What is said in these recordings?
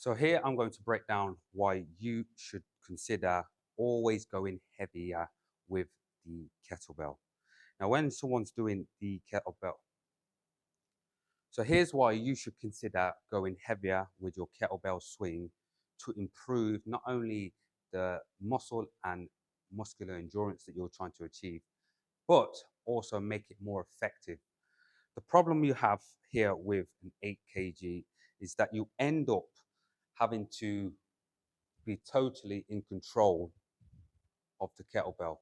So here I'm going to break down why you should consider always going heavier with the kettlebell. Now, when someone's doing the kettlebell, so here's why you should consider going heavier with your kettlebell swing to improve not only the muscle and muscular endurance that you're trying to achieve, but also make it more effective. The problem you have here with an 8 kg is that you end up having to be totally in control of the kettlebell,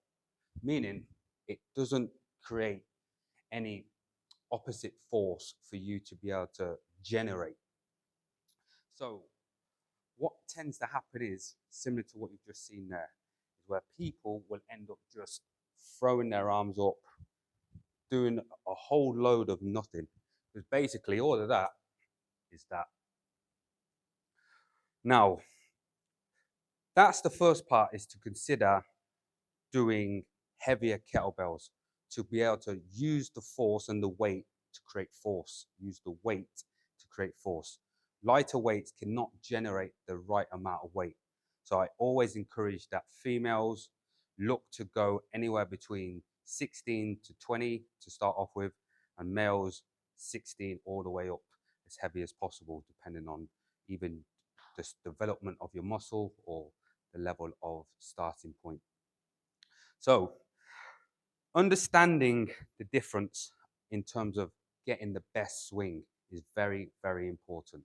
meaning it doesn't create any opposite force for you to be able to generate. So, what tends to happen is similar to what you've just seen there, is where people will end up just throwing their arms up, doing a whole load of nothing. Because basically, all of that is that. Now, that's the first part, is to consider doing heavier kettlebells to be able to use the force and the weight to create force. Use the weight to create force. Lighter weights cannot generate the right amount of weight. So I always encourage that females look to go anywhere between 16 to 20 to start off with, and males 16 all the way up as heavy as possible, depending on even the development of your muscle or the level of starting point. So, understanding the difference in terms of getting the best swing is very, very important.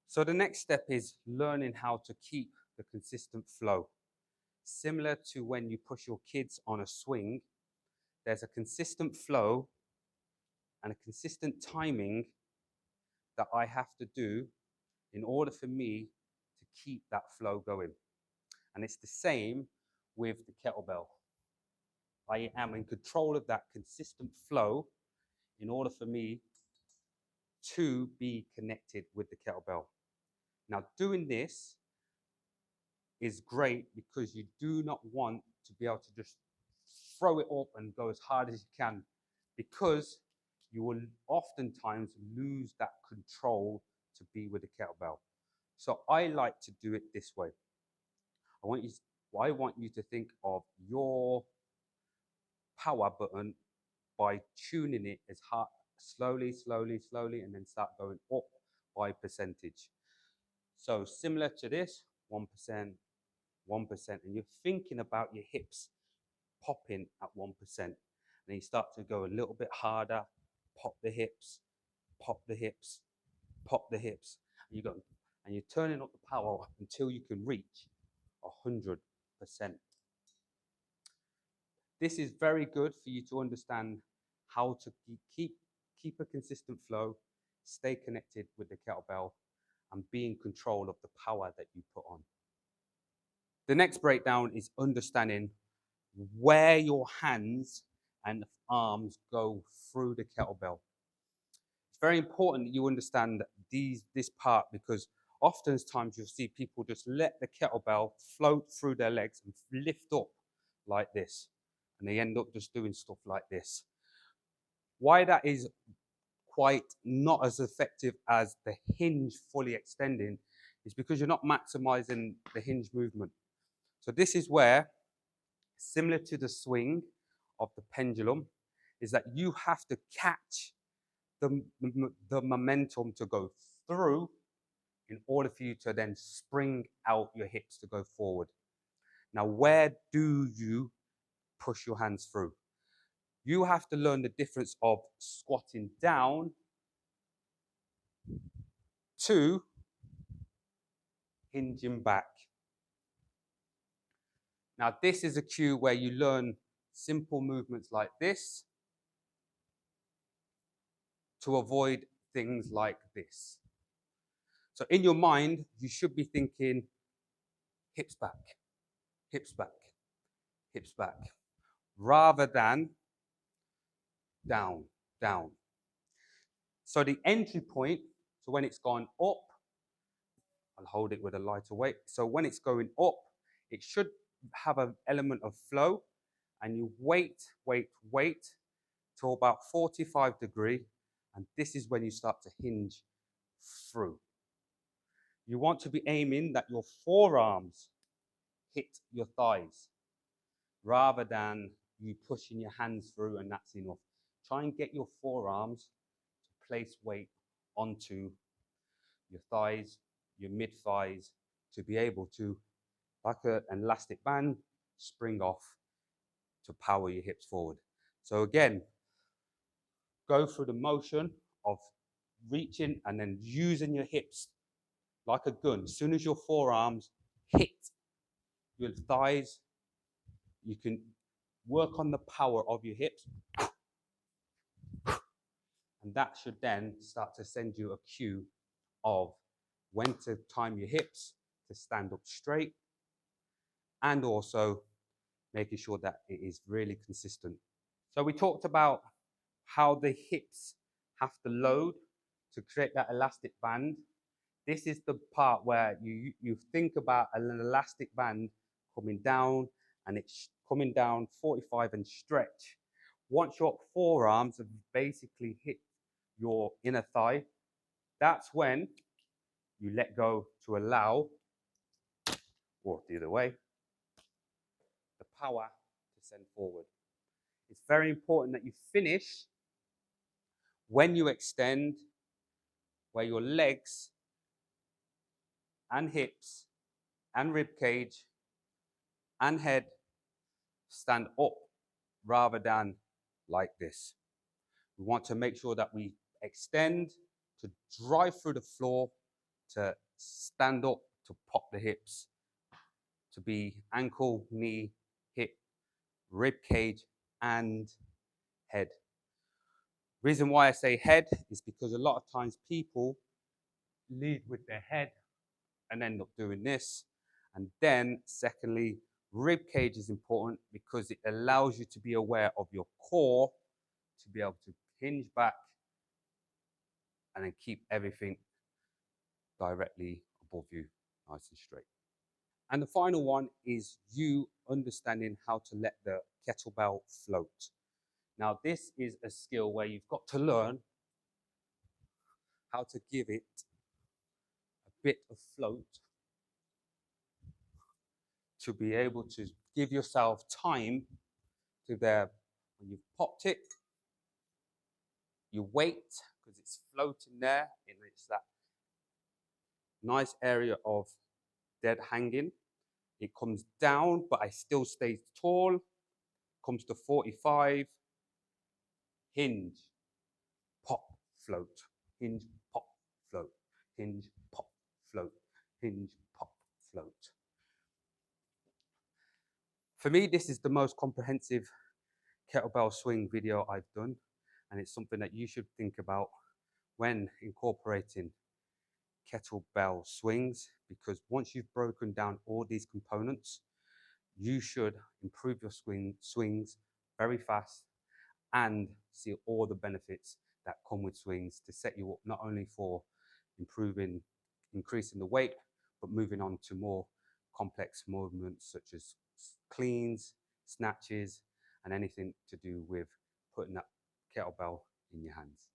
So, the next step is learning how to keep the consistent flow. Similar to when you push your kids on a swing, there's a consistent flow and a consistent timing that I have to do in order for me to keep that flow going. And it's the same with the kettlebell. I am in control of that consistent flow in order for me to be connected with the kettlebell. Now, doing this is great because you do not want to be able to just throw it up and go as hard as you can, because you will oftentimes lose that control to be with the kettlebell. So I like to do it this way. I want you I want you to think of your power button by tuning it as hard, slowly, slowly, slowly, and then start going up by percentage. So similar to this, 1%, 1%, and you're thinking about your hips popping at 1%. And then you start to go a little bit harder, pop the hips, pop the hips, pop the hips. And you go, and you're turning up the power until you can reach 100%. This is very good for you to understand how to keep a consistent flow, stay connected with the kettlebell, and be in control of the power that you put on. The next breakdown is understanding where your hands and arms go through the kettlebell. It's very important that you understand this part, because oftentimes you'll see people just let the kettlebell float through their legs and lift up like this, and they end up just doing stuff like this. Why that is quite not as effective as the hinge fully extending is because you're not maximizing the hinge movement. So this is where, similar to the swing of the pendulum, is that you have to catch the momentum to go through in order for you to then spring out your hips to go forward. Now, where do you push your hands through? You have to learn the difference of squatting down to hinging back. Now, this is a cue where you learn simple movements like this to avoid things like this. So in your mind, you should be thinking hips back, hips back, hips back, rather than down, down. So the entry point, so when it's gone up, I'll hold it with a lighter weight. So when it's going up, it should have an element of flow, and you wait till about 45 degrees, and this is when you start to hinge through. You want to be aiming that your forearms hit your thighs rather than you pushing your hands through and that's enough. Try and get your forearms to place weight onto your thighs, your mid thighs, to be able to, like an elastic band, spring off to power your hips forward. So again, go through the motion of reaching and then using your hips like a gun. As soon as your forearms hit your thighs, you can work on the power of your hips, and that should then start to send you a cue of when to time your hips to stand up straight, and also making sure that it is really consistent. So we talked about how the hips have to load to create that elastic band. This is the part where you think about an elastic band coming down, and it's coming down 45 and stretch. Once your forearms have basically hit your inner thigh, that's when you let go to allow, or the other way, the power to send forward. It's very important that you finish when you extend, where your legs and hips and rib cage and head stand up rather than like this. We want to make sure that we extend to drive through the floor, to stand up, to pop the hips, to be ankle, knee, hip, rib cage, and head. Reason why I say head is because a lot of times people lead with their head and end up doing this. And then secondly, rib cage is important because it allows you to be aware of your core, to be able to hinge back and then keep everything directly above you, nice and straight. And the final one is you understanding how to let the kettlebell float. Now, this is a skill where you've got to learn how to give it a bit of float to be able to give yourself time to there. When you've popped it, you wait because it's floating there, and it's that nice area of dead hanging. It comes down, but I still stay tall. Comes to 45, hinge, pop, float, hinge, pop, float, hinge, pop, float, hinge, pop, float. For me, this is the most comprehensive kettlebell swing video I've done, and it's something that you should think about when incorporating kettlebell swings, because once you've broken down all these components, you should improve your swings very fast and see all the benefits that come with swings to set you up not only for increasing the weight, but moving on to more complex movements such as cleans, snatches, and anything to do with putting that kettlebell in your hands.